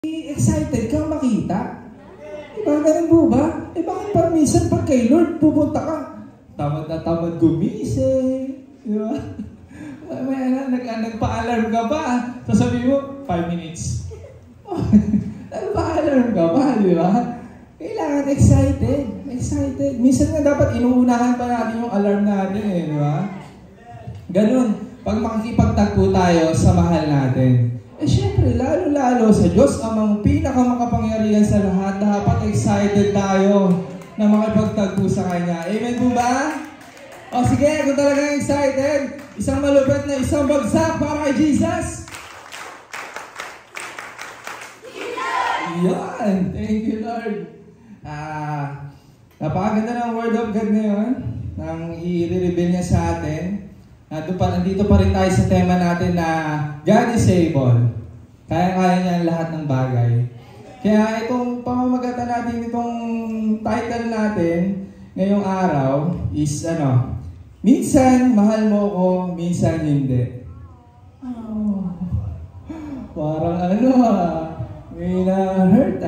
excited kang makita. Diba, ganun po ba? Bakit parang minsan pag kay Lord, pupunta ka, tamad na tamad gumising. Diba? Nagpa-alarm ka pa. Sasabihin mo, 5 minutes. Nagpa-alarm ka pa, di ba? Kailangan excited. Excited. Minsan nga dapat inuunahan pa natin yung alarm natin di ba? Ganun. Pag makikipagtagpo tayo sa mahal natin, syempre, lalo-lalo sa Diyos, amang pinakamakapangyarihan sa lahat, dapat excited tayo na makipagtagpo sa Kanya. Amen po ba? O sige, kung talagang excited, isang malupit na isang bagsak para kay Jesus. Yan! Thank you, Lord. Napakaganda ng Word of God ngayon, nang i-reveal niya sa atin. Nandito pa rin tayo sa tema natin na God is able. Kaya-kaya niya ang lahat ng bagay. Kaya itong pamamagatan natin, itong title natin ngayong araw is minsan mahal mo ko, minsan hindi. Oh, parang may na-hurt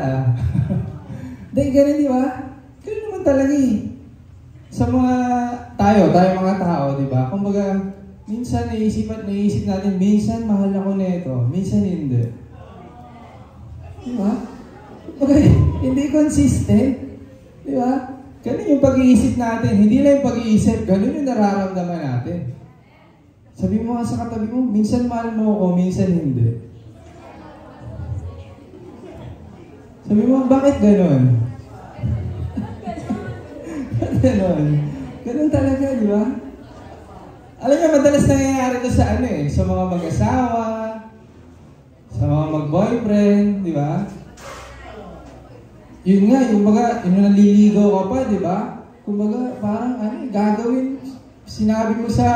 Dahil ganun, di ba? Ganun naman talaga Sa mga tao, di ba? Kumbaga, minsan naisip natin, minsan mahal ako nito, minsan hindi. Di ba? Kumbaga, hindi consistent. Di ba? Ganun yung pag-iisip natin. Hindi lang yung pag-iisip, ganun yung nararamdaman natin. Sabi mo nga sa katabi mo, minsan mahal mo ako, minsan hindi. Sabi mo, bakit ganun? Ganun. Ganun talaga, di ba? Alam niyo, madalas nangyayari ito sa sa mga mag-asawa, sa mga mag-boyfriend, di ba? Yun nga, yung naliligaw ka pa, di ba? Kumbaga, parang gagawin, sinabi mo sa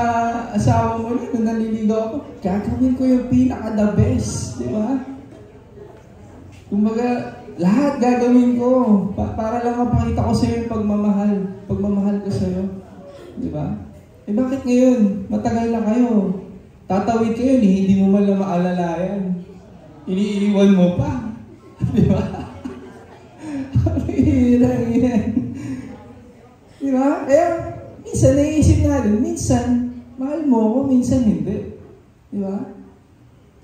asawa mo nung naliligaw ako, gagawin ko yung pinaka-the best, di ba? Kumbaga, lahat gagawin ko para lang mapakita ko sa iyo yung pagmamahal ko sa iyo. Di ba? Bakit ngayon? Matagal na kayo. Tatawid kayo, hindi mo man lang maalalayan. Iniiwan mo pa. Di ba? Hirang yan. Di ba? Kaya, minsan naiisip natin, minsan, mahal mo ako, minsan hindi. Di ba?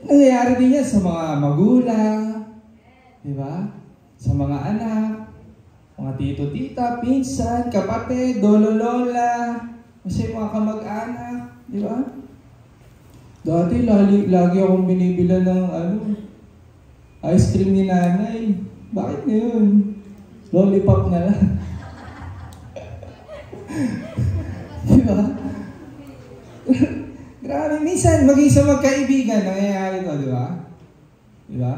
Nangyayari din yan sa mga magulang. Di ba? Sa mga anak, mga tito-tita, pinsan, kapatid, lolo-lola, kasi mga kamag-anak, di ba? Dati, lagi akong binibila ng ice cream ni nanay. Bakit ngayon? Lollipop na lang. Di ba? Grabe, minsan, maging sa magkaibigan, nangyayari ito, di ba? Di ba?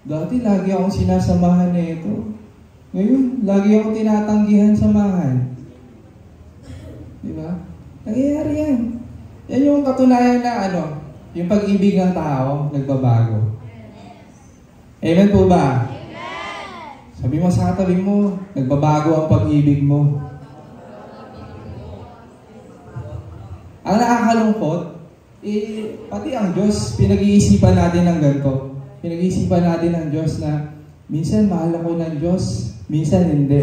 Dati, lagi akong sinasamahan nito. Ngayon, lagi akong tinatanggihan samahan. Di ba? Nangyayari yan. Yan yung katunayan na yung pag-ibig ng tao, nagbabago. Amen po ba? Amen! Sabi mo sa katabi mo, nagbabago ang pag-ibig mo. Ang nakakalungkot, pati ang Diyos, pinag-iisipan natin ng ganito. Pinag-iisipan natin ng Diyos na minsan mahal ako ng Diyos, minsan hindi.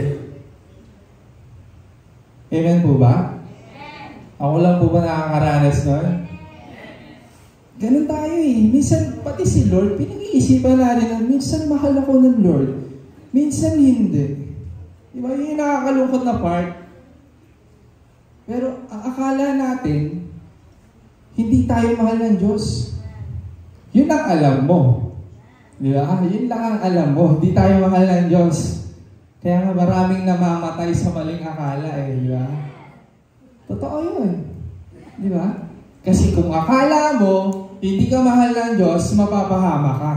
Amen po ba? Ako lang po ba nakakaranas nun? Ganun tayo Minsan, pati si Lord, pinag-iisipan natin na minsan mahal ako ng Lord, minsan hindi. Diba? Yun yung nakakalungkot na part. Pero ang akala natin, hindi tayo mahal ng Diyos. Yun ang alam mo. Diba? Yun lang ang alam mo. Hindi tayo mahal ng Diyos. Kaya nga maraming namamatay sa maling akala diba? Totoo yun. Diba? Kasi kung akala mo, hindi ka mahal ng Diyos, mapapahama ka.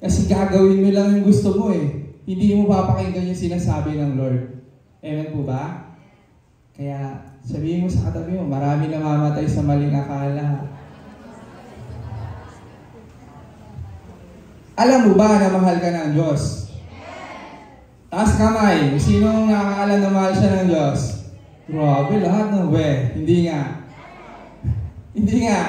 Kasi gagawin mo lang yung gusto mo Hindi mo papakinggan yung sinasabi ng Lord. Amen po ba? Kaya sabihin mo sa katabi mo, marami namamatay sa maling akala. Alam mo ba na mahal ka ng Diyos? Taas kamay. Sino nakakaalam na mahal siya ng Diyos? Grabe, lahat ng hindi nga. Hindi nga.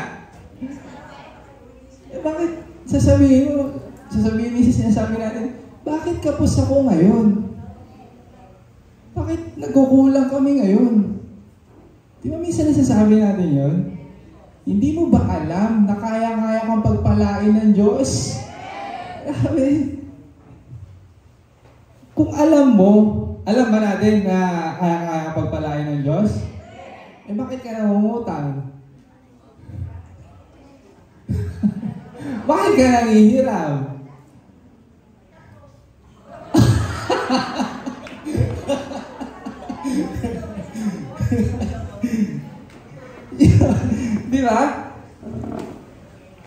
Bakit sasabihin mo, sasabihin minsan sinasabi natin, bakit kapos ako ngayon? Bakit nagkukulang kami ngayon? Di ba minsan nasasabi natin yun? Hindi mo ba alam na kaya-kaya kang pagpalain ng Diyos? Grabe. Kung alam mo, alam ba natin na kaya-kaya kang pagpalain ng Diyos? Eh bakit ka namumutang? Bakit ka nangihiram? Di ba?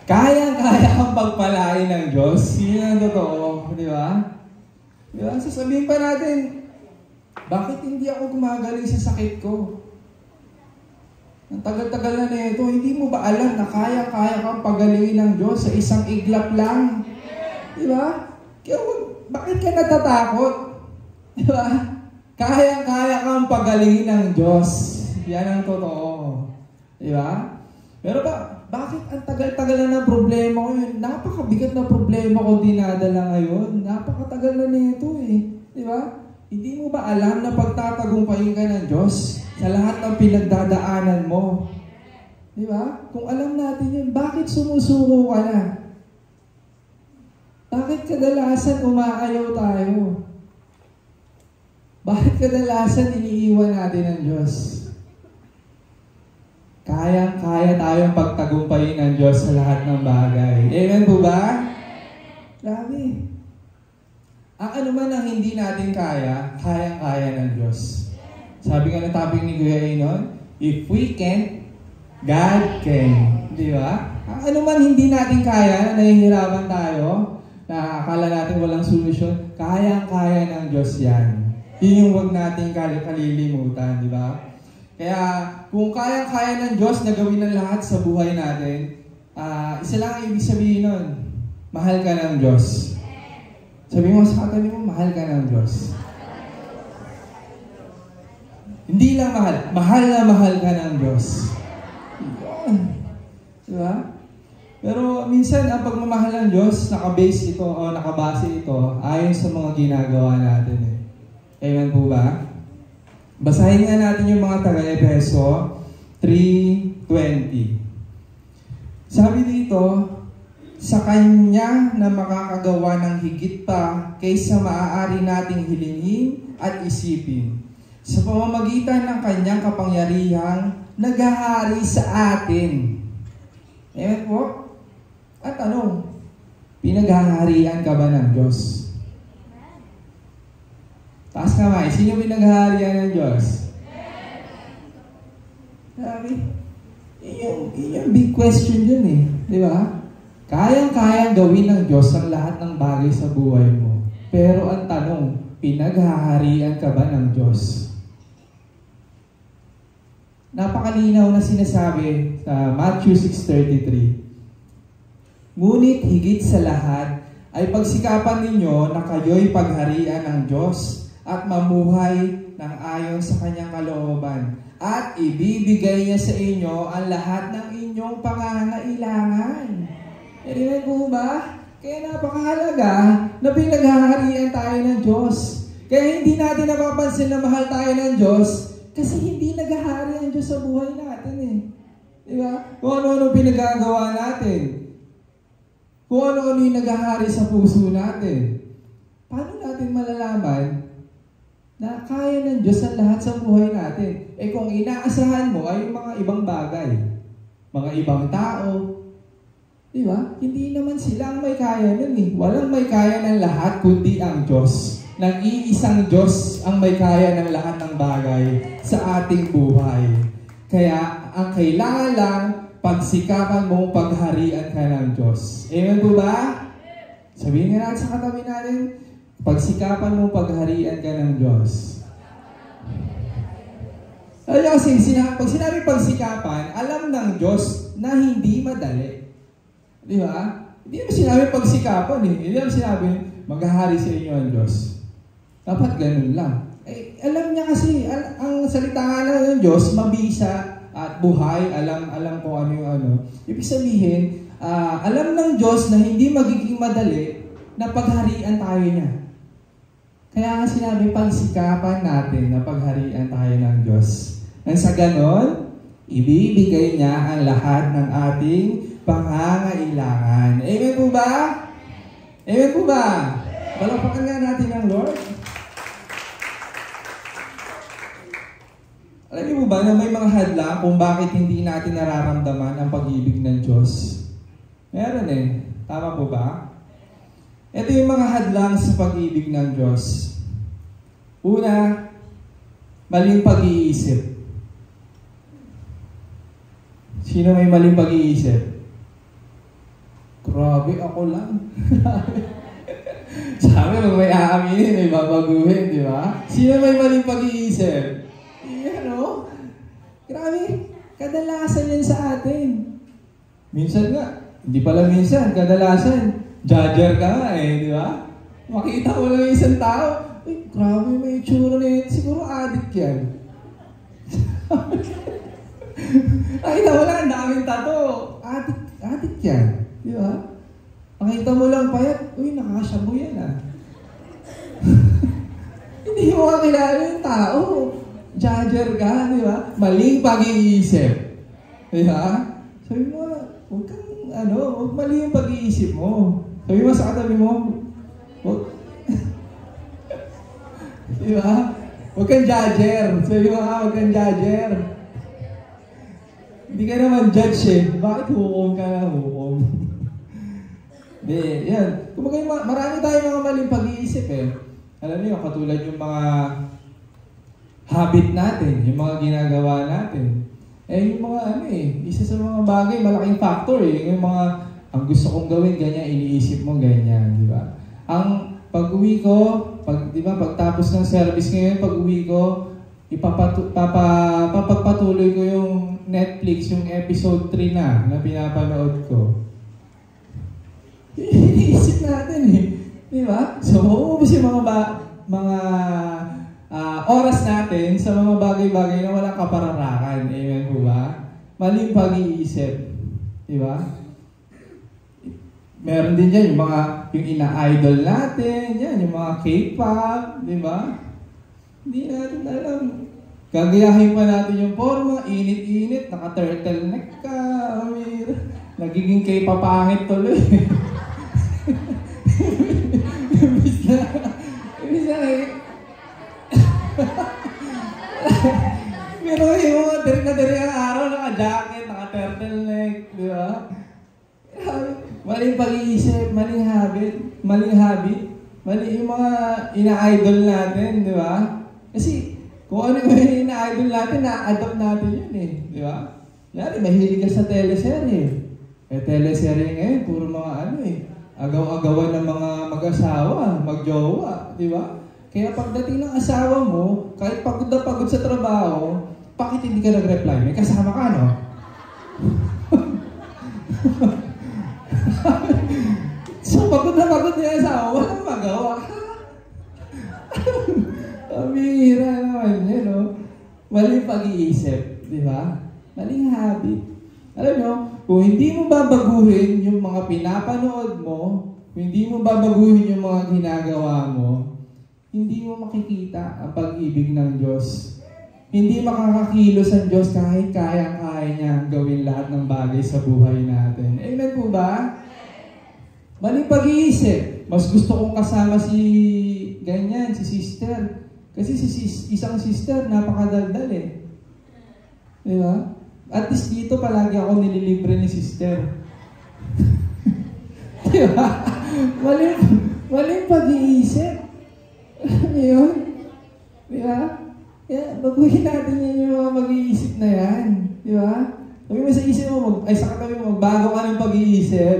Kaya-kaya kang pagpalain ng Diyos. Yun ang totoo. Di ba? Di ba? Sasabihin pa natin, bakit hindi ako gumagaling sa sakit ko? Ang tagal-tagal na ito, hindi mo ba alam na kaya-kaya kang pagalingin ng Diyos sa isang iglap lang? Di ba? Kaya bakit ka natatakot? Di ba? Kaya-kaya kang pagalingin ng Diyos. Yan ang totoo. Di ba? Pero bakit ang tagal-tagal na ng problema ko yun? Napakabigat na problema ko dinadala ngayon. Napakatagal na nito eh. Di ba? Hindi mo ba alam na pagtatagumpayin ka ng Diyos sa lahat ng pinagdadaanan mo? Di ba? Kung alam natin yun, bakit sumusuko ka na? Bakit kadalasan umaayaw tayo? Bakit kadalasan iniiwan natin ang Diyos? Kaya tayong pagtagumpayin ng Diyos sa lahat ng bagay. Amen po ba? Grabe. Ang ano man ang hindi natin kaya, kaya ng Diyos. Sabi nga ng topic ni Kuya Inon, if we can't, God can. Di ba? Ang ano man hindi natin kaya, nahihirapan tayo, na akala natin walang solusyon, kaya ng Diyos yan. Yun yung huwag natin kalilimutan, di ba? Kaya, kung kaya ng Diyos na gawin ang lahat sa buhay natin, isa lang ang ibig sabihin nun, mahal ka ng Diyos. Sabi mo sa katabi mo, mahal ka ng Diyos. Hindi lang mahal na mahal ka ng Diyos. Diba? Pero minsan, ang pagmamahal ng Diyos, nakabase ito o nakabase ito ayon sa mga ginagawa natin. Amen po ba? Basahin nga natin yung mga taga-Efeso 3:20. Sabi dito, sa Kanya na makakagawa ng higit pa kaysa maaari nating hilingin at isipin, sa pamamagitan ng Kanyang kapangyarihang naghahari sa atin. Amen po? At tanong, pinaghaharian ka ba ng Diyos? Taas kamay, sino pinaghaharian ng Diyos? Sabi, yung big question yun eh. Di ba? Kayang-kayang gawin ng Diyos ang lahat ng bagay sa buhay mo. Pero ang tanong, pinaghaharian ka ba ng Diyos? Napakalinaw na sinasabi sa Matthew 6:33. Ngunit higit sa lahat ay pagsikapan ninyo na kayo'y pagharian ng Diyos at mamuhay ng ayon sa Kanyang kalooban. At ibibigay niya sa inyo ang lahat ng inyong pangangailangan. Amen po ba? Kaya napakahalaga na pinaghaharian tayo ng Diyos. Kaya hindi natin napapansin na mahal tayo ng Diyos kasi hindi naghahari ang Diyos sa buhay natin eh. Diba? Kung ano-ano pinagagawa natin. Kung ano-ano yung naghahari sa puso natin. Paano natin malalaman na kaya ng Diyos ang lahat sa buhay natin? Eh kung inaasahan mo ay yung mga ibang bagay, mga ibang tao, di ba? Hindi naman sila ang may kaya nun eh. Walang may kaya ng lahat kundi ang Diyos. Nang iisang Diyos ang may kaya ng lahat ng bagay sa ating buhay. Kaya ang kailangan lang, pagsikapan mong pagharian ka ng Diyos. Amen po ba? Sabihin nga natin sa katabi natin, pagsikapan mong pagharian ka ng Diyos. Alam kasi, pag sinabi pagsikapan, alam ng Diyos na hindi madali. Di ba? Hindi naman sinabi pagsikapan eh. Hindi naman sinabi, maghahari sa inyo ang Diyos. Dapat ganun lang. Eh, alam niya kasi, ang salita nga lang ng Diyos, mabisa at buhay, alam kung ano yung ano. Ibig sabihin, alam ng Diyos na hindi magiging madali na pagharian tayo niya. Kaya nga sinabi, pagsikapan natin na pagharian tayo ng Diyos. Nang sa ganon, ibibigay niya ang lahat ng ating pangangailangan. Amen po ba? Amen po ba? Palakpakan nga natin ang Lord. Alam niyo po ba na may mga hadlang kung bakit hindi natin nararamdaman ang pag-ibig ng Diyos? Meron eh. Tama po ba? Ito yung mga hadlang sa pag-ibig ng Diyos. Una, maling pag-iisip. Sino may maling pag-iisip? Grabe, ako lang. Sabi, kung may aaminin, may babaguhin, di ba? Sino may maling pag-iisip? Yan, o. Grabe, kadalasan yan sa atin. Minsan nga, hindi pala minsan, kadalasan, judger ka nga eh, di ba? Makita mo lang isang tao, ay, grabe, may itsura na yun. Siguro addict yan. Nakita mo lang, ang daming tato. Addict yan. Di ba? Nakita mo lang payat, uy, nakakasyabu yan ah. Hindi mo kakilala yung tao. Judger ka, di ba? Maling pag-iisip. Di ba? Sabi mo, huwag kang, huwag mali yung pag-iisip mo. Sabi mo sa katabi mo, huwag, di ba? Huwag kang judger. Sabi mo, huwag kang judger. Hindi ka naman judge eh. Bakit hukom ka na hukom? Hindi, yan. Kumbaga, marami tayong mga maling pag-iisip eh. Alam niyo, katulad yung mga habit natin, yung mga ginagawa natin. Yung mga isa sa mga bagay, malaking factor eh. Yung mga, ang gusto kong gawin, ganyan, iniisip mo, ganyan, di ba? Ang pag-uwi ko, di ba, pagtapos ng service ngayon, pag-uwi ko, papagpatuloy ko yung Netflix, yung episode 3 na pinapanood ko. Iniisip natin eh. Di ba? So, maubos yung mga oras natin sa mga bagay-bagay na walang kapararakan. Amen po ba? Maling pag-iisip. Di ba? Meron din dyan yung ina-idol natin, yan, yung mga K-pop, di ba? Hindi natin alam. Gagayahin pa natin yung forma, init-init, naka-turtleneck ka, Amir. Nagiging K-papangit tuloy. Pero yung mga diri ang araw, naka-jacket, naka-turtleneck, di ba? Maling pag-iisip, maling habit, mali yung mga ina-idol natin, di ba? Kasi kung ano yung ina-idol natin, na-adopt natin yun eh, di ba? Yari, mahilig ka sa teleserye. Teleserye ngayon, puro mga agaw-agawan ng mga mag-asawa, mag-jowa, di ba? Kaya pagdating ng asawa mo, kahit pagod na pagod sa trabaho, bakit hindi ka nag-reply? May kasama ka, no? So, pagod na pagod yung asawa, walang magawa. Amira naman yun, no? Maling pag-iisip, di ba? Maling habit. Alam nyo, kung hindi mo babaguhin yung mga pinapanood mo, kung hindi mo babaguhin yung mga ginagawa mo, hindi mo makikita ang pag-ibig ng Diyos. Hindi makakakilos ang Diyos kahit kaya-kaya niya gawin lahat ng bagay sa buhay natin. Amen po ba? Maling pag-iisip. Mas gusto kong kasama si ganyan, si sister. Kasi isang sister, napakadaldal eh. Di ba? At least dito palagi ako nililibre ni sister. Di ba? Maling pag-iisip. Yun. Di ba? Kaya baguhin natin yan yung mga mag-iisip na yan. Di ba? Sabi mo sa isip mo, sa katabi mo, magbago ka ng pag-iisip.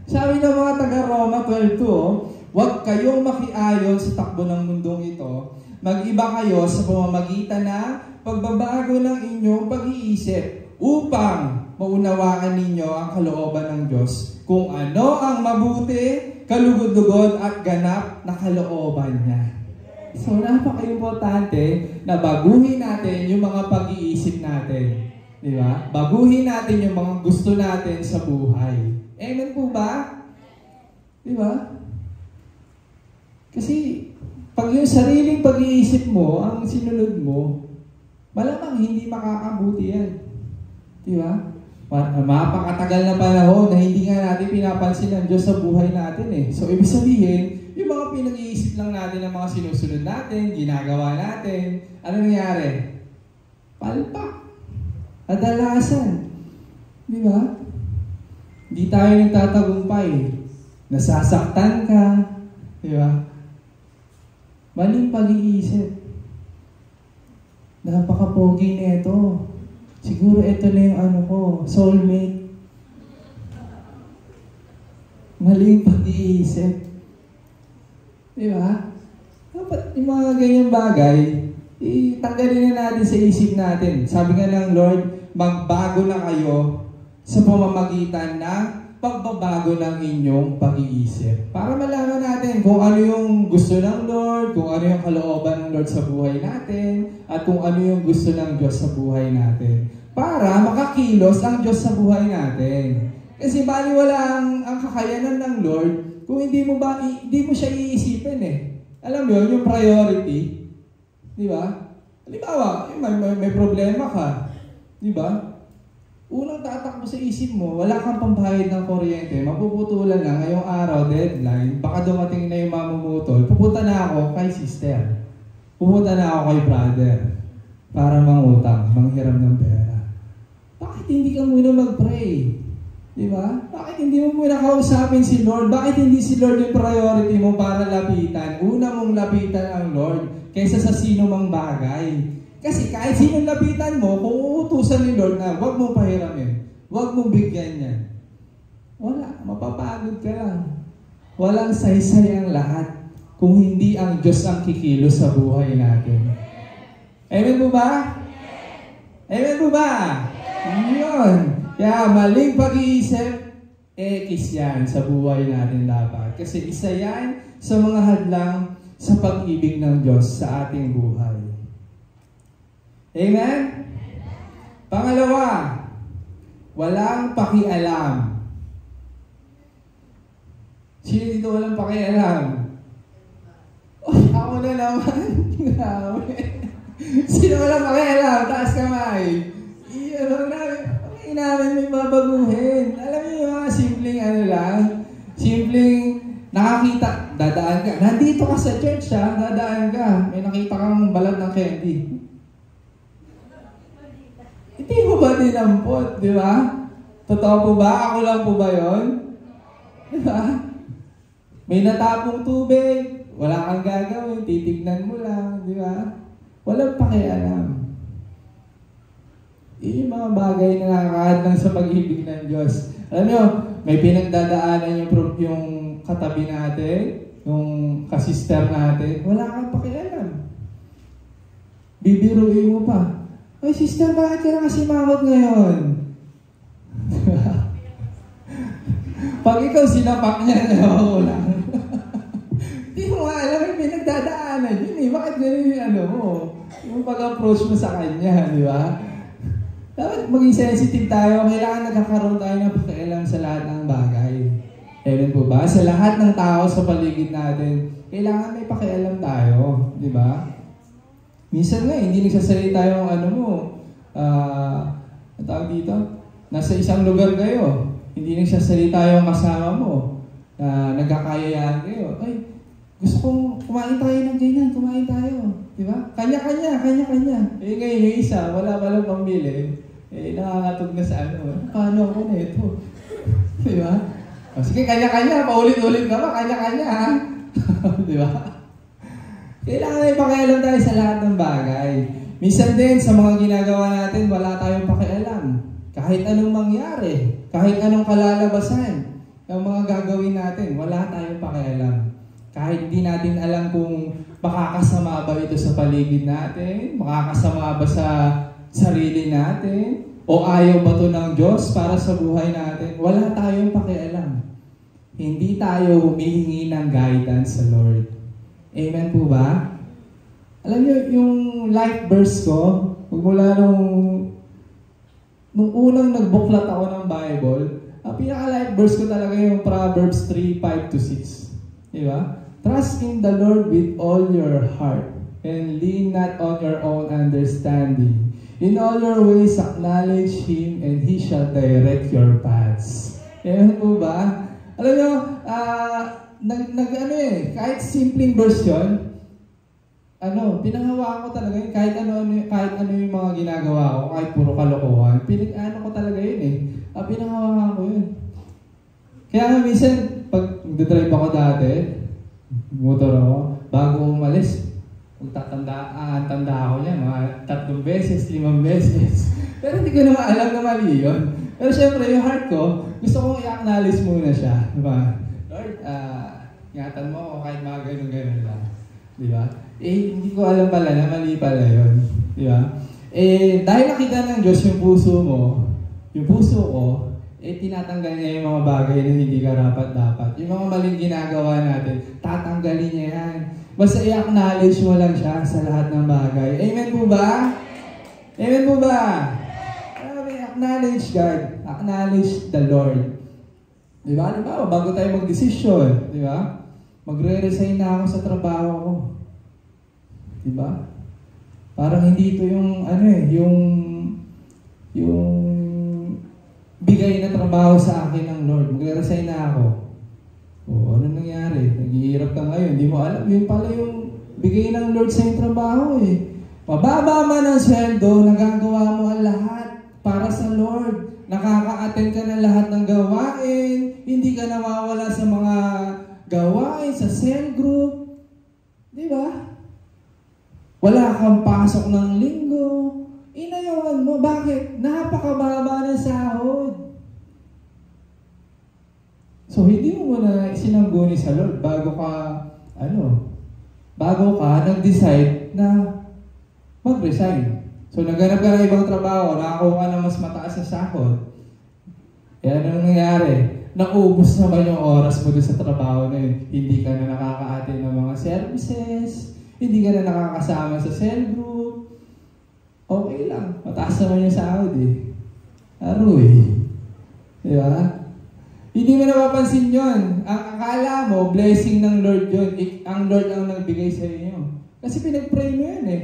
Sabi ng mga taga-Roma 12:2, huwag kayong makiayon sa takbo ng mundong ito. Mag-iba kayo sa pamamagitan ng pagbabago ng inyong pag-iisip upang maunawaan ninyo ang kalooban ng Diyos. Kung ano ang mabuti, kalugod-lugod at ganap na kalooban niya. So, napaka-importante na baguhin natin yung mga pag-iisip natin. Di ba? Baguhin natin yung mga gusto natin sa buhay. Amen po ba? Di ba? Kasi, pag yung sariling pag-iisip mo, ang sinunod mo, malamang hindi makakabuti yan. Di ba? Mapakatagal na panahon na hindi nga natin pinapansin ng Diyos sa buhay natin eh. So, ibig sabihin, yung mga pinag-iisip lang natin ng mga sinusunod natin, ginagawa natin, ano nangyari? Palpak. Kadalasan. Di ba? Hindi tayo nagtatagumpay. Nasasaktan ka. Di ba? Maling pag-iisip. Napaka-pogi nito. Siguro ito na yung ano ko, soulmate. Maling pag-iisip. Di ba? Dapat yung mga ganyang bagay, itanggalin na natin sa isip natin. Sabi nga ng Lord, magbago na kayo sa pamamagitan ng pagbabago ng inyong pag-iisip. Para malaman natin kung ano yung gusto ng Lord, kung ano yung kalooban ng Lord sa buhay natin, at kung ano yung gusto ng Diyos sa buhay natin. Para makakilos ang Diyos sa buhay natin. Kasi baliwala ang kakayanan ng Lord kung hindi mo siya iisipin eh. Alam mo yun, yung priority. Di ba? Halimbawa, may problema ka. Di ba? Unang tatakbo sa isip mo, wala kang pambayad ng kuryente, mapuputulan na ngayong araw, deadline, baka dumating na yung mamumutol, pupunta na ako kay sister. Pupunta na ako kay brother para mangutang, manghiram ng pera. Bakit hindi ka muna mag-pray? Di ba? Bakit hindi mo muna kausapin si Lord? Bakit hindi si Lord yung priority mo para lapitan? Una mong lapitan ang Lord kaysa sa sino mang bagay. Kasi kahit sinong lapitan mo, kung uutusan ni Lord na huwag mong pahiramin, huwag mong bigyan yan. Wala, mapapagod ka lang. Walang saysay ang lahat kung hindi ang Diyos ang kikilos sa buhay natin. Amen po ba? Amen po ba? Yun. Kaya maling pag-iisip, ekis yan sa buhay natin dapat. Kasi isa yan sa mga hadlang sa pag-ibig ng Diyos sa ating buhay. Amen? Pangalawa, walang pakialam. Sino dito walang pakialam? Oy, ako na naman. Sino walang pakialam? Taas kamay. Iyan namin may babaguhin. Alam niyo yung mga simpleng ano lang, simpleng nakakita, dadaan ka. Nandito ka sa church ha, dadaan ka. May nakita kang balat ng candy. Hindi mo ba dinampot, di ba? Totoo po ba? Ako lang po ba yun? Di ba? May natapong tubig, wala kang gagawin, titignan mo lang, di ba? Walang pakialam. Yung mga bagay na nakakahadlang sa pag-ibig ng Diyos. Alam nyo, may pinagdadaanan yung katabi natin, yung kasister natin, wala kang pakialam. Bibiruin mo pa. Ay, sister, bakit ka na kasi mangot ngayon? Pag ikaw sinapak niya, ako lang. Di mo nga alam, may pinagdadaanan yun eh. Bakit ganun yung ano mo? Yung pag-approach mo sa kanya, di ba? Dapat maging sensitive tayo. Kailangan nagkakaroon tayo ng pakialam sa lahat ng bagay. Amen po ba? Sa lahat ng tao sa paligid natin, kailangan may pakialam tayo. Di ba? Minsan nga, hindi nagsasalita yung ano mo. Ang tawag dito? Nasa isang lugar kayo. Hindi nagsasalita yung kasama mo. Nagkakayayaan kayo. Ay, gusto kong kumain tayo ng ganyan. Kumain tayo. Diba? Kanya-kanya. Eh ngayon yung isa, wala palang pambili. Eh, nakakatog na sa ano. Paano ako na ito? Diba? O, sige, kanya-kanya. Paulit-ulit ka ba? Kanya-kanya, ha? Diba? Kailangan ay pakialam tayo sa lahat ng bagay. Minsan din, sa mga ginagawa natin, wala tayong pakialam. Kahit anong mangyari, kahit anong kalalabasan, ang mga gagawin natin, wala tayong pakialam. Kahit di natin alam kung makakasama ba ito sa paligid natin, makakasama ba sa sarili natin, o ayaw ba ito ng Diyos para sa buhay natin, wala tayong pakialam. Hindi tayo humihingi ng guidance sa Lord. Amen po ba? Alam niyo, yung life verse ko, magmula nung nung unang nagbuklat ako ng Bible, ang pinaka-life verse ko talaga yung Proverbs 3:5-6. Di ba? Trust in the Lord with all your heart and lean not on your own understanding. In all your ways acknowledge Him and He shall direct your paths. Ewan po ba? Alam nyo, kahit simpleng verse yun, pinangawa ko talaga yun, kahit ano yung mga ginagawa ko, kahit puro kalokohan, ko talaga yun eh. Pinangawa ko yun. Kaya nga minsan, pag nagdadrive ako dati, motor ako, bago umalis, tanda ako niya, mga 3 beses, 5 beses. Pero hindi ko naman alam na mali yun. Pero syempre, yung heart ko, gusto kong i-acknowledge muna siya. Diba? Lord, ingatan mo ako kahit mga ganun-ganun lang. Diba? Hindi ko alam pala na mali pala yun. Diba? Dahil nakita ng Diyos yung puso mo, yung puso ko, tinatanggal niya yung mga bagay na hindi karapat-dapat. Yung mga maling ginagawa natin, tatanggalin niya yan. Basta i-acknowledge mo lang siya sa lahat ng bagay. Amen po ba? Amen po ba? Acknowledge God. Acknowledge the Lord. Diba? Bago tayo mag-desisyon, diba? Magre-resign na ako sa trabaho ko. Diba? Parang hindi ito yung, yung bigay na trabaho sa akin ng Lord. Magre-resign na ako. Ano nangyari? Naghihirap ka ngayon. Hindi mo alam. Yun pala yung bigay ng Lord sa yung trabaho eh. Mababa man ang sweldo, nagagawa mo ang lahat para sa Lord. Nakaka-attend ka ng lahat ng gawain. Hindi ka nawawala sa mga gawain, sa cell group. Di ba? Wala kang pasok ng linggo. Inayawan mo. Bakit? Napakababa ng sahod. So, hindi mo muna sinangguni sa Lord bago ka nag-decide na mag-resign. So, naghanap ka ng ibang trabaho, nakakuha ka ng mas mataas na sahod. Kaya ano nangyayari? Naubos naman yung oras mo doon sa trabaho na yun. Hindi ka na nakaka-attend ng mga services, hindi ka na nakakasama sa cell group. Okay lang, mataas naman yung sahod eh. Aroy. Diba? Hindi mo napapansin yun. Ang akala mo, blessing ng Lord yun. Ang Lord ang nagbigay sa inyo. Kasi pinag-pray mo yun eh.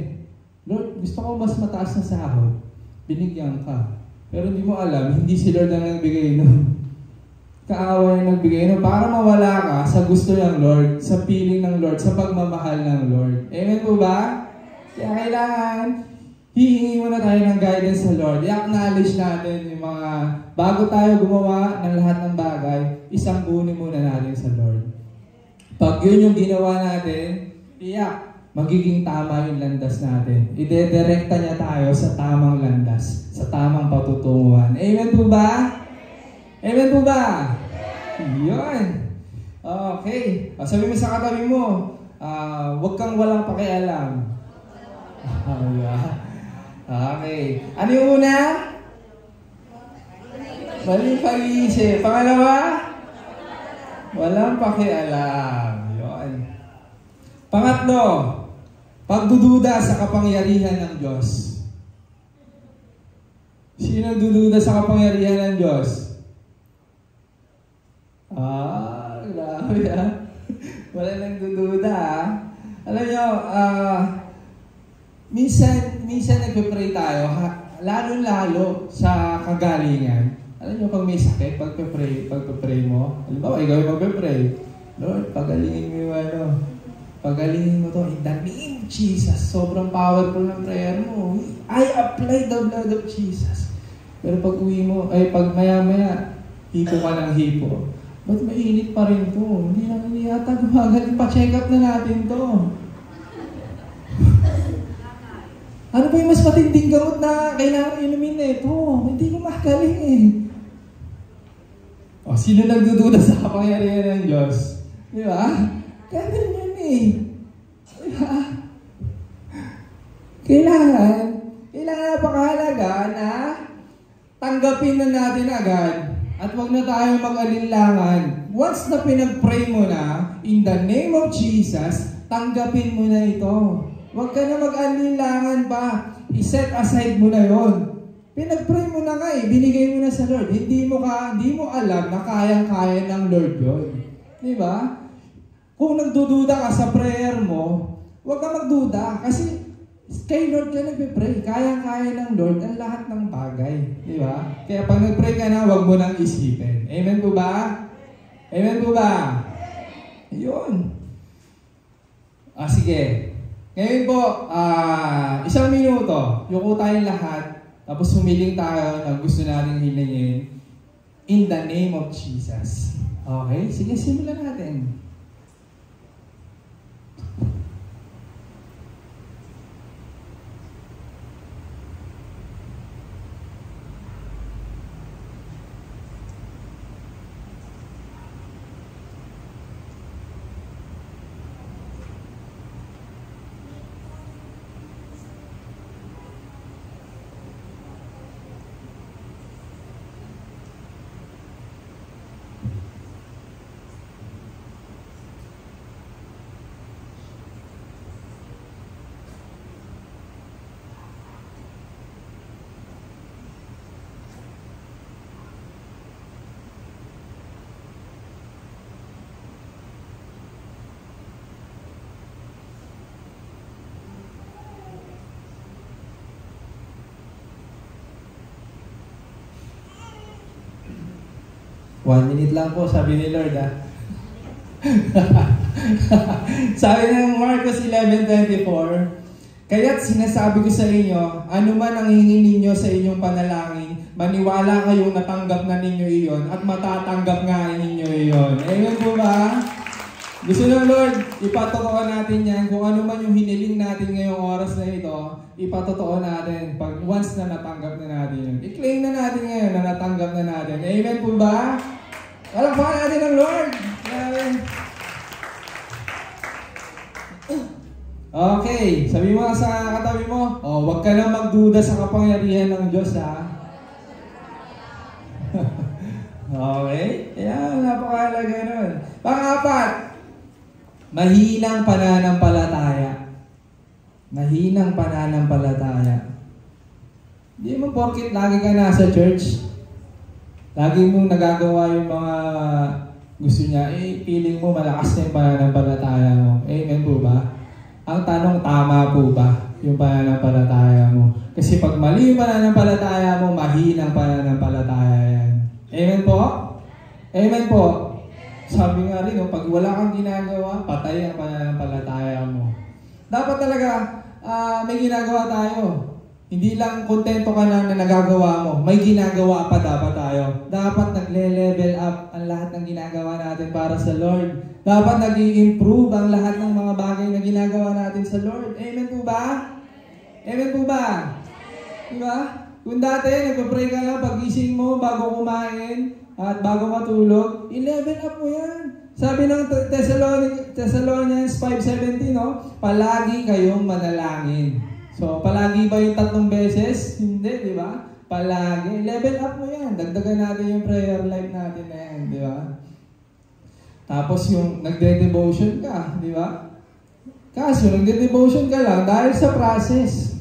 Lord, gusto ko mas mataas na sahod. Binigyan ka. Pero hindi mo alam, hindi si Lord ang nagbigay nun. Kaawa yung nagbigay nun. Para mawala ka sa gusto ng Lord, sa piling ng Lord, sa pagmamahal ng Lord. Amen po ba? Kaya kailangan, hihingi muna tayo ng guidance sa Lord. I-acknowledge natin yung mga, bago tayo gumawa ng lahat ng bagay, isanggunin muna natin sa Lord. Pag yun yung ginawa natin, magiging tama yung landas natin. Idedirekta niya tayo sa tamang landas, sa tamang patutunguhan. Amen po ba? Amen po ba? Yun. Okay. Sabi mo sa katabi mo, huwag kang walang pakialam. Okay. Ano yung una? Maling pag-iisip. Pangalawa? Walang pakialam. Yun. Pangatlo, pagdududa sa kapangyarihan ng Diyos. Sino dududa sa kapangyarihan ng Diyos? Grabe Wala nang dududa Alam nyo, minsan nagpe-pray tayo, lalo-lalo sa kagalingan. Alam nyo, pag may sakit, pagpe-pray mo, halimbawa, ikaw yung magpe-pray, Lord, pagalingin mo yung pagalingin mo to in the name of Jesus. Sobrang powerful ng prayer mo. I apply the blood of Jesus. Pero pag uwi mo, pag maya-maya, hipo ka ng hipo. Ba't mainit pa rin to? Hindi naman yata gumagal. Pa-check up na natin to. Ano ba yung mas matinding gamot na kailangan inumin na ito? Hindi ko makaling eh. Sino nagdududa sa kapangyarihan ng Diyos? Di ba? Ganun yun eh. Di ba? Kailangan napakahalaga na tanggapin na natin agad at wag na tayo mag-alinlangan. Once na pinag-pray mo na, in the name of Jesus, tanggapin mo na ito. Huwag ka na mag-alinlangan pa. I-set aside mo na yon. Pinag-pray mo na nga eh, binigay mo na sa Lord. Hindi mo alam na kayang-kaya ng Lord yun. Di ba? Kung nagdududa ka sa prayer mo, huwag ka magduda kasi kay Lord ka nagpe-pray. Kayang-kaya ng Lord ang lahat ng bagay. Di ba? Kaya pag nag-pray ka na, huwag mo nang isipin. Amen po ba? Amen po ba? Ayun. Sige. Ngayon po, 1 minuto. Yuko tayong lahat. Tapos humiling tayo na gusto natin hilingin in the name of Jesus. Okay? Sige, simulan natin. One minute lang po, sabi ni Lord Sabi ng Marcos 11:24, kaya't sinasabi ko sa inyo, ano man ang hingin ninyo sa inyong panalangin, maniwala kayong natanggap na ninyo iyon at matatanggap nga ninyo iyon. Amen po ba? Gusto ng Lord, ipatotoo natin yan. Kung ano man yung hiniling natin ngayong oras na ito, ipatotoo natin. Pag once na natanggap na natin yun. I-claim na natin ngayon na natanggap na natin. Amen po ba? Palakpakan natin ang Lord. Amen. Okay, sabi mo sa katabi mo, huwag ka na magduda sa kapangyarihan ng Diyos, ha? Okay? Kaya napakahalaga nun. Pang-apat, mahinang pananampalataya. Mahinang pananampalataya. Hindi mo porket lagi ka nasa church, lagi mong nagagawa yung mga gusto niya, feeling mo malakas na yung pananampalataya mo. Amen po ba? Ang tanong, tama po ba yung pananampalataya mo? Kasi pag mali yung pananampalataya mo, mahinang pananampalataya yan. Amen po? Amen po? Sabi nga rin, pag wala kang ginagawa, patay ang pananampalataya mo. Dapat talaga, may ginagawa tayo. Hindi lang kontento ka na nagagawa mo. May ginagawa pa dapat tayo. Dapat nagle-level up ang lahat ng ginagawa natin para sa Lord. Dapat nag-i-improve ang lahat ng mga bagay na ginagawa natin sa Lord. Amen po ba? Amen po ba? Diba? Kung dati, nagpa-pray ka lang pagising mo bago kumain at bago matulog, i-level up mo yan. Sabi ng Thessalonians 5:17, palagi kayong manalangin. So, palagi ba yung 3 beses? Hindi, di ba? Palagi. Level up mo yan. Dagdagan natin yung prayer life natin na yan, di ba? Tapos yung nagde-devotion ka, di ba? Kaso, nagde-devotion ka lang dahil sa process.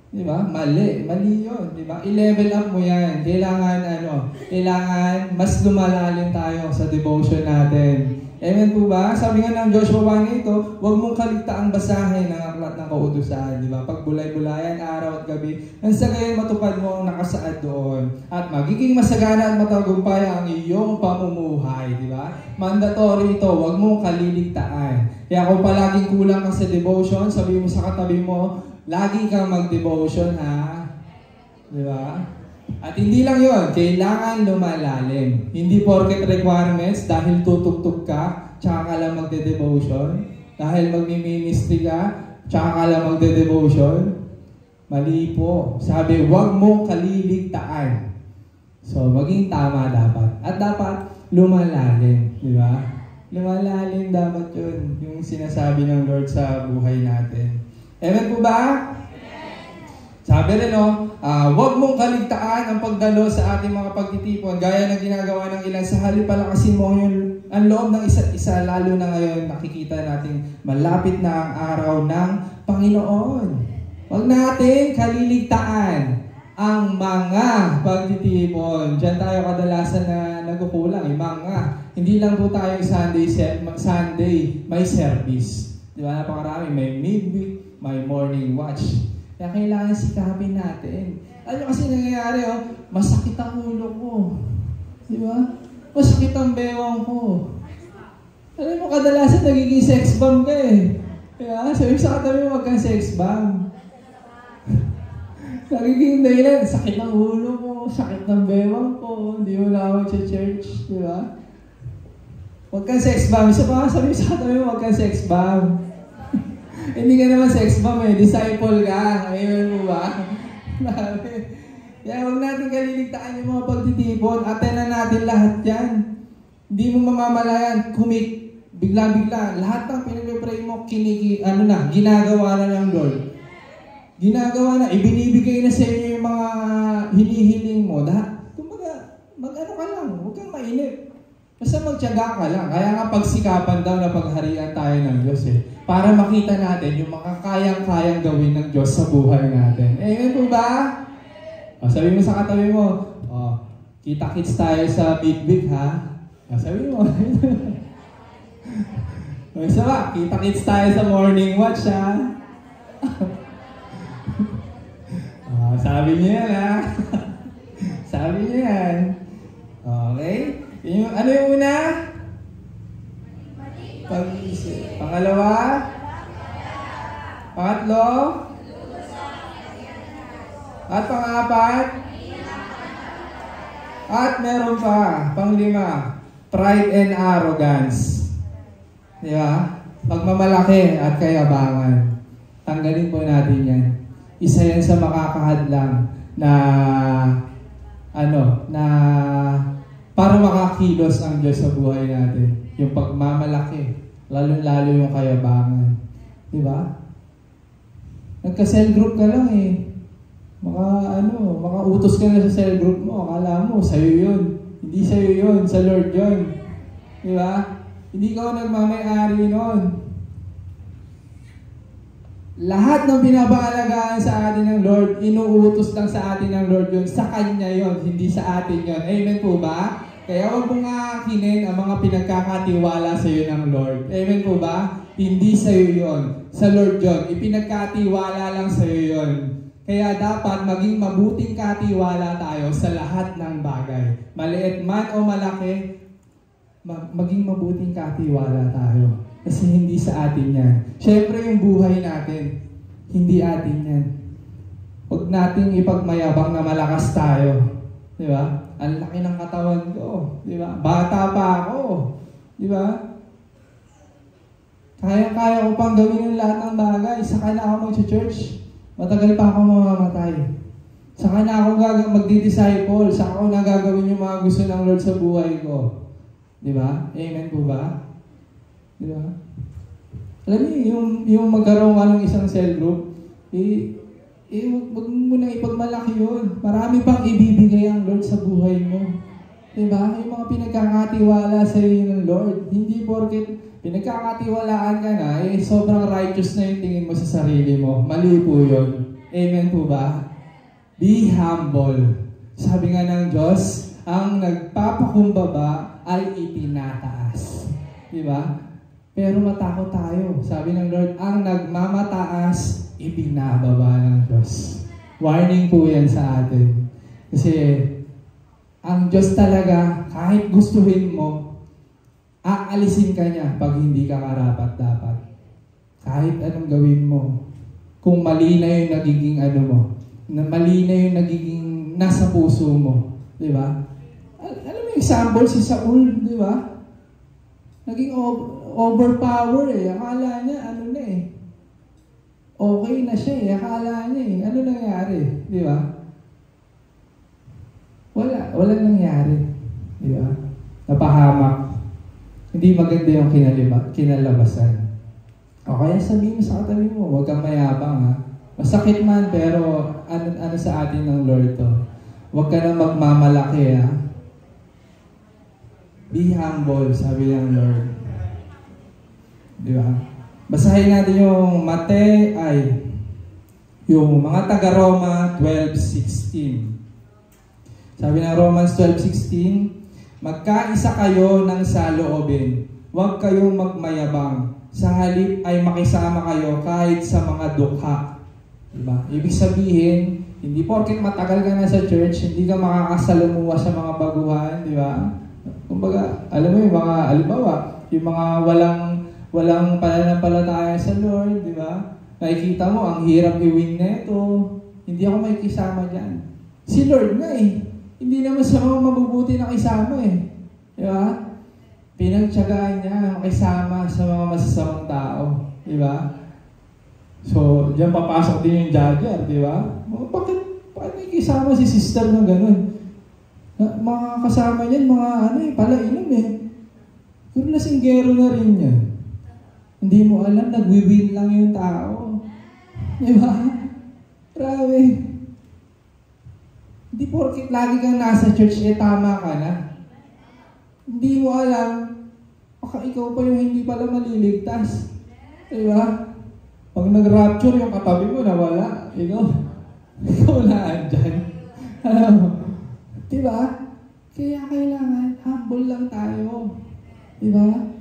Di ba? Mali. Mali yun, di ba? I-level up mo yan. Kailangan mas lumalalim tayo sa devotion natin. Amen po ba? Sabi nga ng Joshua 1:8, huwag mong kaligtaang basahin ang aklat ng kautusan, di ba? Pag bulay-bulayan, araw at gabi, nang sa gayon matupad mo ang nakasaad doon. At magiging masagana at matagumpay ang iyong pamumuhay, di ba? Mandatory ito, huwag mong kaliligtaan. Kaya kung palaging kulang ka sa devotion, sabi mo sa katabi mo, lagi kang mag-devotion, ha? Di ba? At hindi lang yon, kailangan lumalalim. Hindi porket requirements, dahil tutugtog ka, tsaka ka lang magde-devotion. Dahil magmi-ministry ka, tsaka ka lang magde-devotion. Mali po. Sabi, huwag mong kaliligtaan. So, maging tama dapat. At dapat lumalalim. Di ba? Lumalalim dapat yun. Yung sinasabi ng Lord sa buhay natin. Amen po ba? Sabi rin, huwag mong kaligtaan ang pagdalo sa ating mga pagtitipon, gaya ng ginagawa ng ilan, sa halip palakasin mo ang loob ng isa't isa, lalo na ngayon nakikita natin malapit na ang araw ng Panginoon. Huwag natin kaliligtaan ang mga pagtitipon. Diyan tayo kadalasan na nagkukulang, mga. Hindi lang po tayo Sunday, may service. Di ba? Napakarami. May midweek, may morning watch. Kaya kailangan sikapin natin. Ano kasi nangyayari, masakit ang ulo ko. Di ba? Masakit ang bewang ko. Alam mo, kadalasan nagiging sex bomb ka eh. Kaya sabi sa katabi mo, wag kang sex bomb. Nagiging dahilan, sakit ng ulo ko, sakit ng bewang ko, hindi mo na ako sa church, di ba? Huwag kang sex bomb. Isa pa, sabi sa katabi mo, huwag kang sex bomb. Hindi ka naman sex bomb eh, disciple ka. Amen mo ba? Kaya huwag natin kaliligtaan yung mga pagtitipon. Atenan natin lahat yan. Hindi mo mamamalayan, bigla-bigla. Lahat ng pinag-pray mo, ginagawa na ng Lord. Ginagawa na, ibinibigay na sa inyo yung mga hinihiling mo. Kumbaga, mag-ano ka lang, huwag kang mainip. Basta magtiyaga ka lang. Kaya nga pagsikapan daw na pagharian tayo ng Diyos eh. Para makita natin yung mga kayang-kayang gawin ng Diyos sa buhay natin. Amen po ba? Sabi mo sa katabi mo, kita-kits tayo sa big ha? Sabi mo. Isa ba, kita-kits tayo sa morning watch ha? Sabi niya yan, ha? Sabi niya yan. Okay? Ano yung una? Pag-isip. Pangalawa? Pangatlo? At pang-apat? At meron pa, panglima, pride and arrogance. Di ba? Pagmamalaki at kayabangan. Tanggalin po natin yan. Isa yan sa makakahadlang na para makakilos ang Diyos sa buhay natin. Yung pagmamalaki, lalo-lalo yung kayabangan. Di ba? Nagka-cell group ka lang eh. Makautos ka na sa cell group mo. Akala mo, sa'yo yun. Hindi sa'yo yun, sa Lord yun. Di ba? Hindi ka nagmamay-ari nun. Lahat ng pinapangalagaan sa atin ng Lord, inuutos lang sa atin ng Lord yun. Sa Kanya yun, hindi sa atin yun. Amen po ba? Kaya huwag mong aakinin ang mga pinagkakatiwala sa iyo ng Lord. Amen po ba? Hindi sa iyo yun. Sa Lord yun. Ipinagkatiwala lang sa iyo yun. Kaya dapat maging mabuting katiwala tayo sa lahat ng bagay. Maliit man o malaki, maging mabuting katiwala tayo. Kasi hindi sa atin yan. Siyempre yung buhay natin, hindi atin yan. Huwag nating ipagmayabang na malakas tayo. Di ba? Ang laki ng katawan ko. Di ba? Bata pa ako. Di ba? Kaya ko pang gawin yung lahat ng bagay. Saka na ako mag-church. Matagal pa ako mamamatay. Saka na ako magdi-disciple. Saka ako nagagawin yung mga gusto ng Lord sa buhay ko. Di ba? Amen po ba? Di ba? Alam niyo, yung magkaroon ka ng isang cell group, wag mo nang ipagmalaki yun. Marami pang ibibigay ang Lord sa buhay mo. Di ba? Yung mga pinagkakatiwala sa iyo ng Lord. Hindi porket pinagkakatiwalaan ka na, sobrang righteous na yung tingin mo sa sarili mo. Mali po yun. Amen po ba? Be humble. Sabi nga ng Diyos, ang nagpapakumbaba ay itinataas. Di ba? Pero matakot tayo. Sabi ng Lord, ang nagmamataas, ibinababa ng Diyos. Warning po yan sa atin. Kasi, ang Diyos talaga, kahit gustuhin mo, aalisin ka niya pag hindi ka karapat-dapat. Kahit anong gawin mo. Kung mali na yung nagiging mali na yung nagiging nasa puso mo. Di ba? Alam mo yung example, si Saul, di ba? Naging overpower eh. Akala niya, okay na siya eh. Akala niya eh. Ano nangyari? Di ba? Wala nangyari. Di ba? Napahamak. Hindi maganda yung kinalabasan. O kaya sabihin mo sa katabi mo, huwag kang mayabang ha. Masakit man, pero ano sa atin ng Lord to? Huwag ka na magmamalaki ha. Be humble, sabi ng Lord. Di ba? Basahin natin yung yung mga taga-Roma Roma 12:16. Sabi ng Romans 12:16, magkaisa kayo ng saloobin. Huwag kayong magmayabang. Sa halip ay makisama kayo kahit sa mga dukha. Diba? Ibig sabihin, hindi porket matagal ka na sa church, hindi ka makakasalamuha sa mga baguhan, di ba? Kumbaga, alam mo yung mga, alimbawa, yung mga walang pananampalataya sa Lord, di ba? Nakikita mo, ang hirap i-win neto. Hindi ako may kisama dyan. Si Lord nga eh. Hindi naman sa mga mabubuti na kisama eh. Di ba? Pinagtyagaan niya makisama sa mga masasamang tao. Di ba? So, diyan papasok din yung judger, di ba? Bakit ikisama si sister ng ganun? Mga kasama niyan, mga palainom eh. Pero lasinggero na rin yan. Hindi mo alam, nagwi-win lang yung tao. Di ba? Grabe. Hindi porkit lagi kang nasa church, tama ka na. Hindi mo alam, baka ikaw pa yung hindi pala maliligtas. Di ba? Pag nag-rapture, yung katabi mo nawala. Ikaw na andyan. Alam mo? Diba? Kaya kailangan, humble lang tayo. Diba?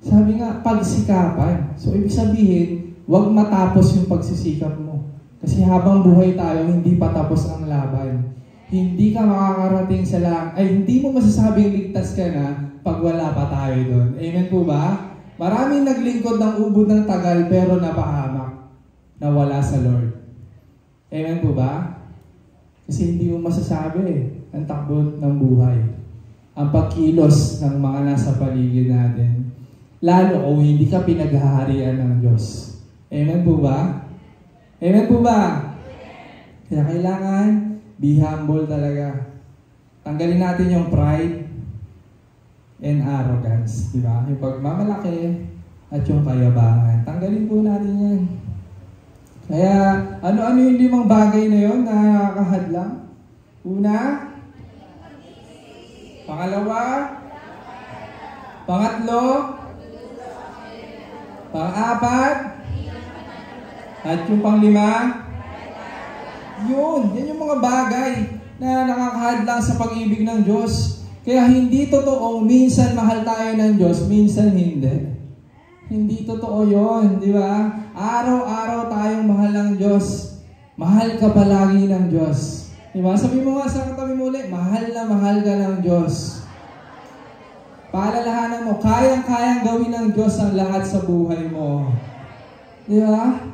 Sabi nga, pagsikapan. So, ibig sabihin, huwag matapos yung pagsisikap mo. Kasi habang buhay tayo, hindi pa tapos ang laban. Hindi ka makakarating sa hindi mo masasabing ligtas ka na pag wala pa tayo doon. Amen po ba? Maraming naglingkod ng ubod ng tagal pero napahamak na wala sa Lord. Amen po ba? Kasi hindi mo masasabi ang takbo ng buhay. Ang pagkilos ng mga nasa paligid natin. Lalo kung hindi ka pinaghaharian ng Diyos. Amen po ba? Amen po ba? Kaya kailangan be humble talaga. Tanggalin natin yung pride and arrogance, di ba? Yung pagmamalaki at yung kayabangan. Tanggalin po natin yan. Kaya, ano-ano yung 5 bagay na yun na nakakahadlang? Una, pangalawa, pangatlo, pang-apat, at yung pang-5, yan yung mga bagay na nakakahadlang sa pag-ibig ng Diyos. Kaya hindi totoo, minsan mahal tayo ng Diyos, minsan hindi. Hindi totoo yon, di ba? Araw-araw tayong mahal ng Diyos. Mahal ka palagi ng Diyos. Di ba? Sabi mo nga sa katabi mo ulit, mahal na mahal ka ng Diyos. Paalalahanan mo, kayang-kayang gawin ng Diyos ang lahat sa buhay mo. Di ba?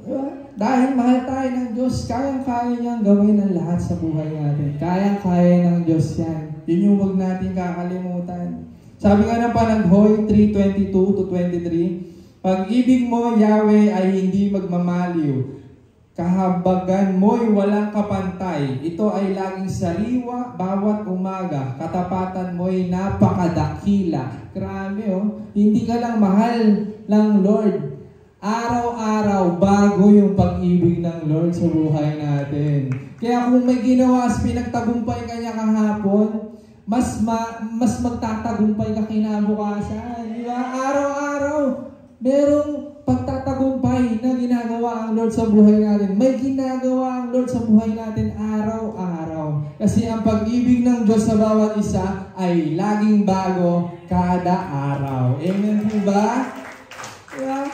Di ba? Dahil mahal tayo ng Diyos, kayang-kaya niyang gawin ang lahat sa buhay natin. Kayang-kaya ng Diyos yan. Yun yung huwag natin kakalimutan. Sabi nga ng Panaghoy 3:22-23, pag-ibig mo, Yahweh, ay hindi magmamaliw. Kahabagan mo'y walang kapantay. Ito ay laging sariwa bawat umaga. Katapatan mo'y napakadakila. Grabe oh. Hindi ka lang mahal ng Lord. Araw-araw bago yung pag-ibig ng Lord sa buhay natin. Kaya kung may ginawa at pinagtagumpay ka niya kahapon, mas magtatagumpay ka kinabukasan. Di ba? Araw-araw, merong pagtatagumpay na ginagawa ang Lord sa buhay natin. May ginagawa ang Lord sa buhay natin araw-araw. Kasi ang pag-ibig ng Diyos sa bawat isa ay laging bago kada araw. Amen po ba? Diba?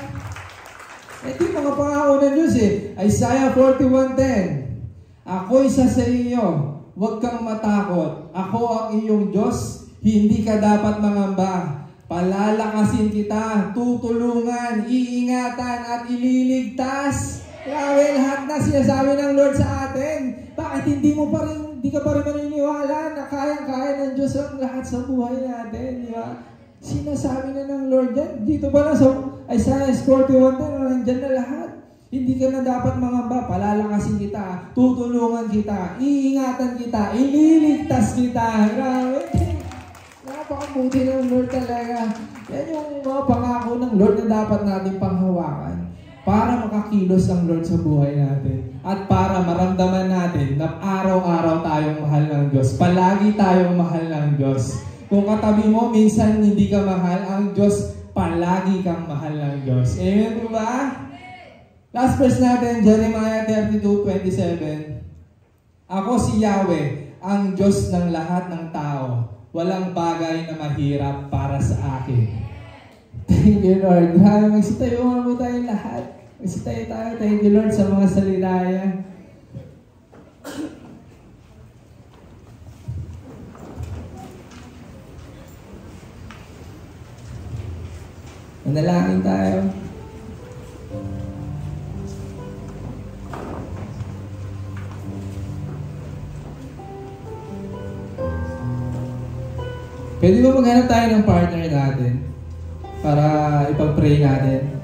Ito yung mga pangako ng Diyos eh. Isaiah 41:10. Ako'y sa iyo, huwag kang matakot. Ako ang iyong Diyos, hindi ka dapat mangamba. Palalakasin kita, tutulungan, iingatan at ililigtas. Grabe, lahat na sinasabi ng Lord sa atin. Bakit hindi ka pa rin maniniwala na kayang-kaya ng Diyos ang lahat sa buhay natin, di ba? Sinasabi na ng Lord yan. Dito pa lang sa Isaiah 41:10, nandyan na lahat. Hindi ka na dapat mangamba, palalakasin kita, tutulungan kita, iingatan kita, ililigtas kita. Grabe. Napakabuti ng Lord talaga. Yan yung mga pangako ng Lord na dapat natin panghawakan para makakilos ang Lord sa buhay natin. At para maramdaman natin na araw-araw tayong mahal ng Diyos. Palagi tayong mahal ng Diyos. Kung katabi mo, minsan hindi ka mahal, ang Diyos, palagi kang mahal ng Diyos. Amen po ba? Last verse natin, Jeremiah 32:27. Ako si Yahweh, ang Diyos ng lahat ng tao. Walang bagay na mahirap para sa akin. Thank you, Lord. Grabe, magsitayo nga po tayo lahat. Magsitayo tayo. Thank you, Lord, sa mga salita yan. Manalangin tayo. Pwede ba maghanap tayo ng partner natin para ipag-pray natin?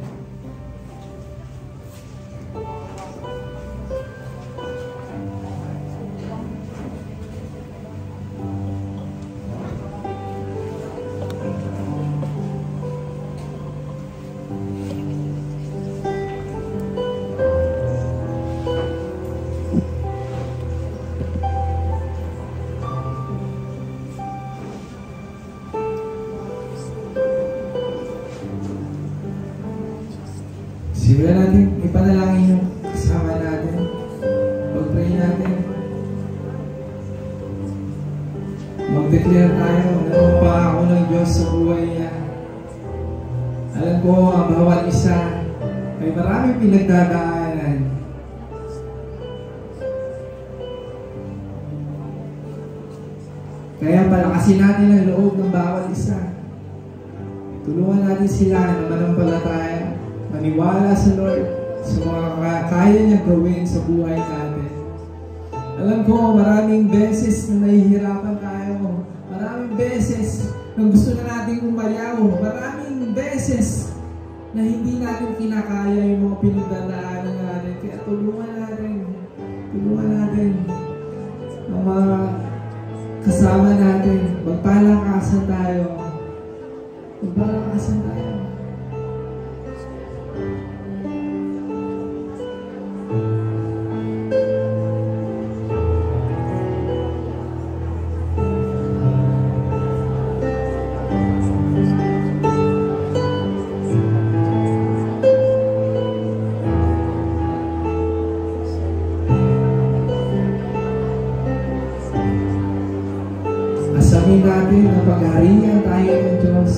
Simulan natin, ipanalangin yung kasama natin. Mag-pray natin. Mag-declare tayo na ako ng Diyos sa buhay niya. Alam ko, ang bawat isa ay maraming pinagdadaanan. Kaya palakasin natin ang loob ng bawat isa. Tulungan natin sila na manampalataya, maniwala sa Lord sa mga kaya niya gawin sa buhay natin. Alam ko, maraming beses na nahihirapan tayo. Maraming beses na gusto na natin umayaw. Maraming beses na hindi natin kinakaya yung mga pinagdadaanan natin. Kaya tulungan natin ang mga kasama natin. Magpalakasan tayo. Asamin natin na pagharian tayo ng Diyos.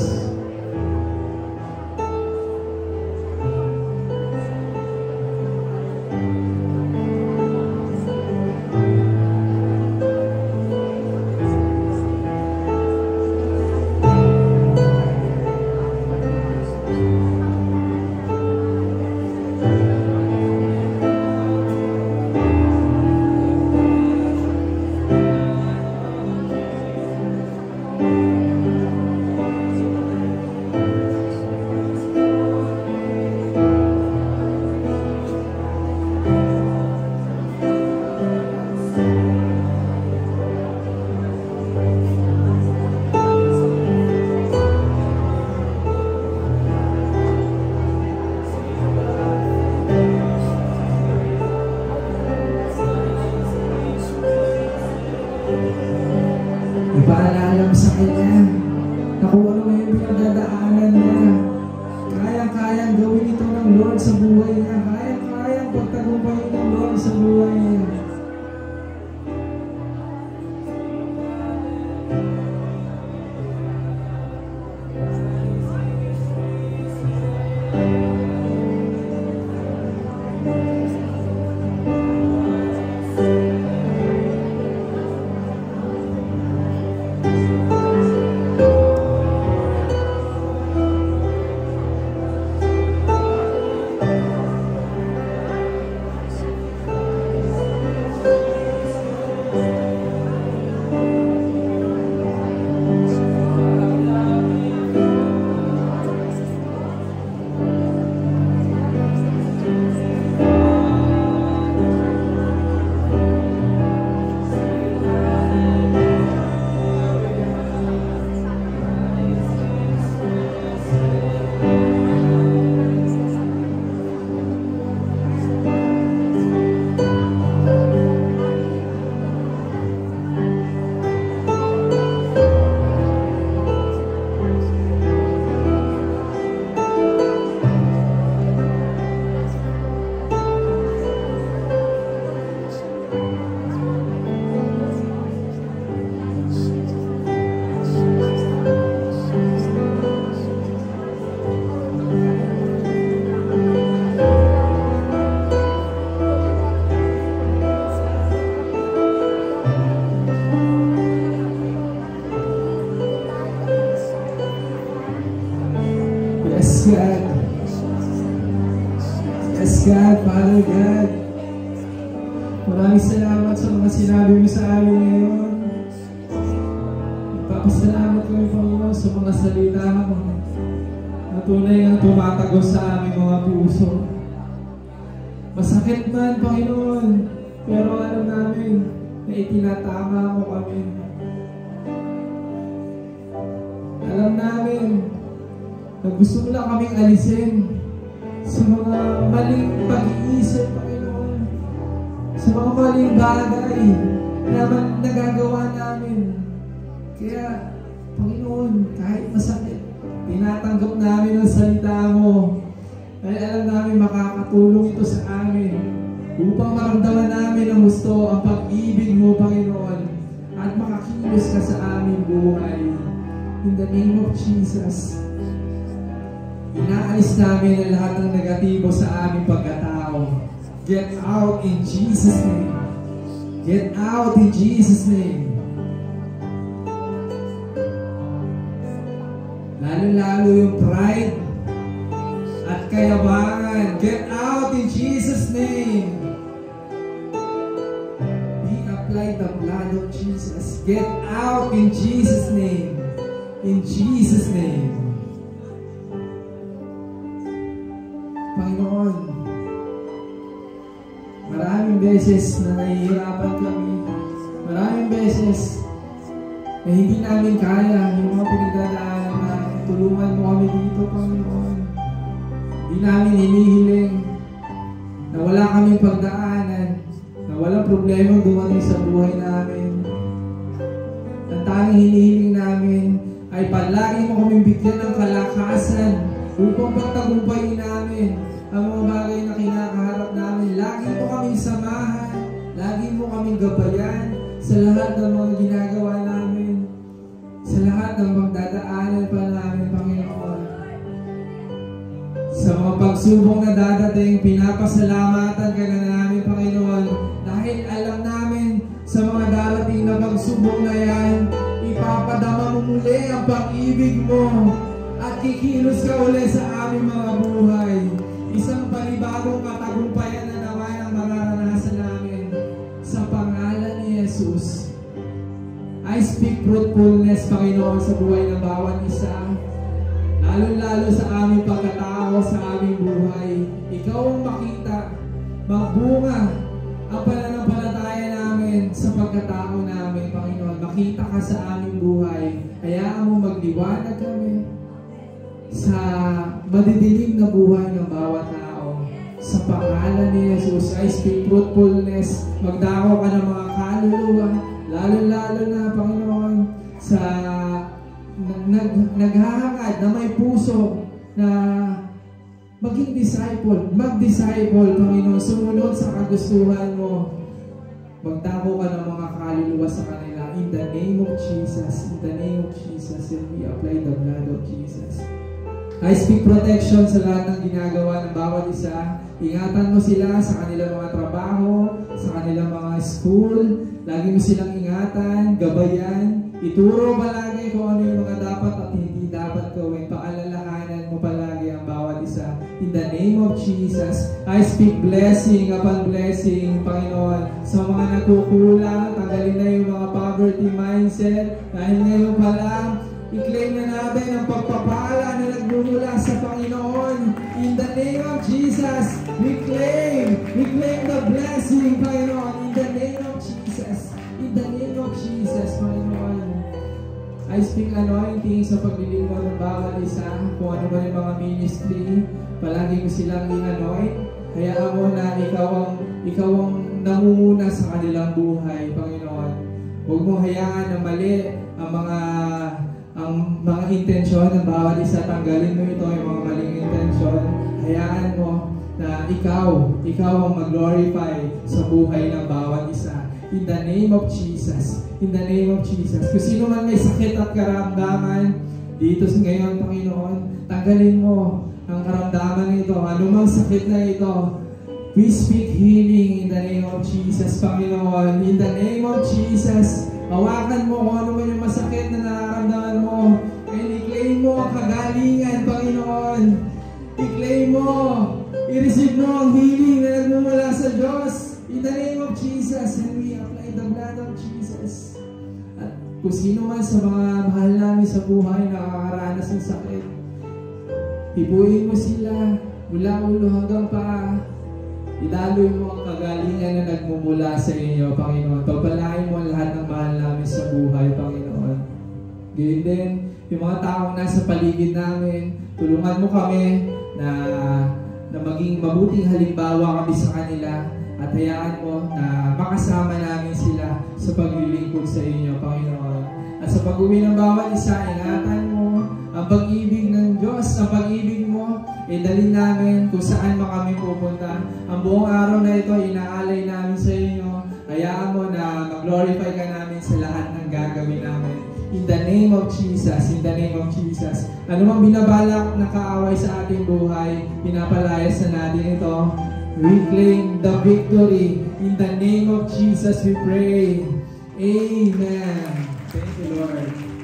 Ipaalala mo sa Kanya na kung ano yung pinagdadaanan niya. Kayang-kayang gawin ito ng Lord sa buhay niya. Kayang-kayang pagtagumpayin ng Lord sa buhay niya. Yes, God. Yes, God, Father God. Maraming salamat sa mga sinabi mo sa amin ngayon. Nagpapasalamat kami, Panginoon, sa mga salita mo na tunay ang tumatagos sa aming mga puso. Masakit man, Panginoon, pero alam namin na itinatama mo kami. Alam namin na gusto mo lang kaming alisin sa mga maling pag-iisip, Panginoon, sa mga maling bagay na nagagawa namin. Kaya, Panginoon, kahit masakit, tinatanggap namin ang salita mo. Dahil alam namin makakatulong ito sa amin upang maramdaman namin ang gusto, ang pag-ibig mo, Panginoon, at makakilos ka sa aming buhay. In the name of Jesus, inaalis namin ang lahat ng negatibo sa aming pagkatao. Get out in Jesus' name. Get out in Jesus' name. Lalo-lalo yung pride at kayabangan. Get out in Jesus' name. We apply the blood of Jesus. Get out in Jesus' name. In Jesus' name. Panginoon, maraming beses na nahihirapan kami. Maraming beses na hindi namin kaya yung mga pinagdadaanan namin. Tulungan mo kami dito, Panginoon. Hindi namin hinihiling na wala kaming pagdaanan, na walang problema dumating sa buhay namin. Ang tanging hinihiling namin ay palagi mo kaming bigyan ng kalakasan upang pagtagumpayin namin ang mga bagay na kinakaharap namin. Lagi mo kaming samahan, lagi mo kaming gabayan sa lahat ng mga ginagawa namin, sa lahat ng magdadaanan pa namin, Panginoon. Sa mga pagsubok na dadating, pinapasalamatan ka na namin, Panginoon, dahil alam namin sa mga darating na pagsubok na yan, ipapadama mo muli ang pag-ibig mo at kikilos ka uli sa aming mga buhay. Isang panibagong katagumpayan na naman ang mararanasan namin sa pangalan ni Jesus. I speak fruitfulness, Panginoon, sa buhay ng bawat isa, lalo-lalo sa aming pagkatao, sa aming buhay. Ikaw ang makita, magbunga ang pananampalataya namin sa pagkatao namin, Panginoon. Makita ka sa aming buhay. Hayaan mo magliwanag kami sa madidilim na buhay ng bawat tao. Sa pangalan ni Jesus, I speak fruitfulness. Magdako ka ng mga kaluluwa, lalo-lalo na, Panginoon, sa naghahangad na may puso na maging disciple, mag-disciple, Panginoon, sumunod sa kagustuhan mo. Magdako ka ng mga kaluluwa sa kanila. In the name of Jesus, in the name of Jesus, and we apply the blood of Jesus. I speak protection sa lahat ng ginagawa ng bawat isa. Ingatan mo sila sa kanilang mga trabaho, sa kanilang mga school. Lagi mo silang ingatan, gabayan. Ituro palagi kung ano yung mga dapat at hindi dapat gawin. Paalalahanan mo palagi ang bawat isa. In the name of Jesus, I speak blessing upon blessing, Panginoon. Sa mga nagkukulang, tanggalin na yung mga poverty mindset. Dahil ngayon pa lang, i-claim na natin ang pagpapala na nagmumula sa Panginoon. In the name of Jesus, we claim the blessing, Panginoon. In the name of Jesus, in the name of Jesus, Panginoon. I speak anointing sa paglilingkod ng bawat isa, kung ano ba yung mga ministry, palagi ko silang i-anoint. Hayaan mo na ikaw ang nangunguna sa kanilang buhay, Panginoon. Huwag mo hayaan na mali ang mga intensyon ng bawat isa. Tanggalin mo ito, yung mga maling intensyon. Hayaan mo na ikaw ang mag-glorify sa buhay ng bawat isa. In the name of Jesus. In the name of Jesus. Kung sino man may sakit at karamdaman dito ngayon, Panginoon, tanggalin mo ang karamdaman nito. Anumang sakit na ito, we speak healing in the name of Jesus, Panginoon. In the name of Jesus, hawakan mo kung ano man yung masakit na nararamdaman mo. And i-claim mo ang kagalingan, Panginoon. Panginoon. I-claim mo, i-receive mo ang healing na nagmumula sa Diyos. In the name of Jesus, and we apply the blood of Jesus. At kung sino man sa mga mahal namin sa buhay na nakakaranas ng sakit, ibuhin mo sila mula ulo hanggang paa. Idaloy mo ang kagalingan na nagmumula sa inyo, Panginoon. Pagpalain mo ang lahat ng mahal namin sa buhay, Panginoon. Gayun din, yung mga taong nasa paligid namin, tulungan mo kami na maging mabuting halimbawa kami sa kanila at hayaan mo na makasama namin sila sa paglilingkod sa inyo, Panginoon. At sa pag-uwi ng bawat isa, ingatan mo ang pag-ibig ng Diyos, ang pag-ibig mo, dalhin namin kung saan man kami pupunta. Ang buong araw na ito, inaalay namin sa inyo. Hayaan mo na mag-glorify ka namin sa lahat ng gagawin namin. In the name of Jesus, in the name of Jesus. Ano mang binabalak na kaaway sa ating buhay, pinapalayas na natin ito. We claim the victory. In the name of Jesus we pray. Amen. Thank you, Lord.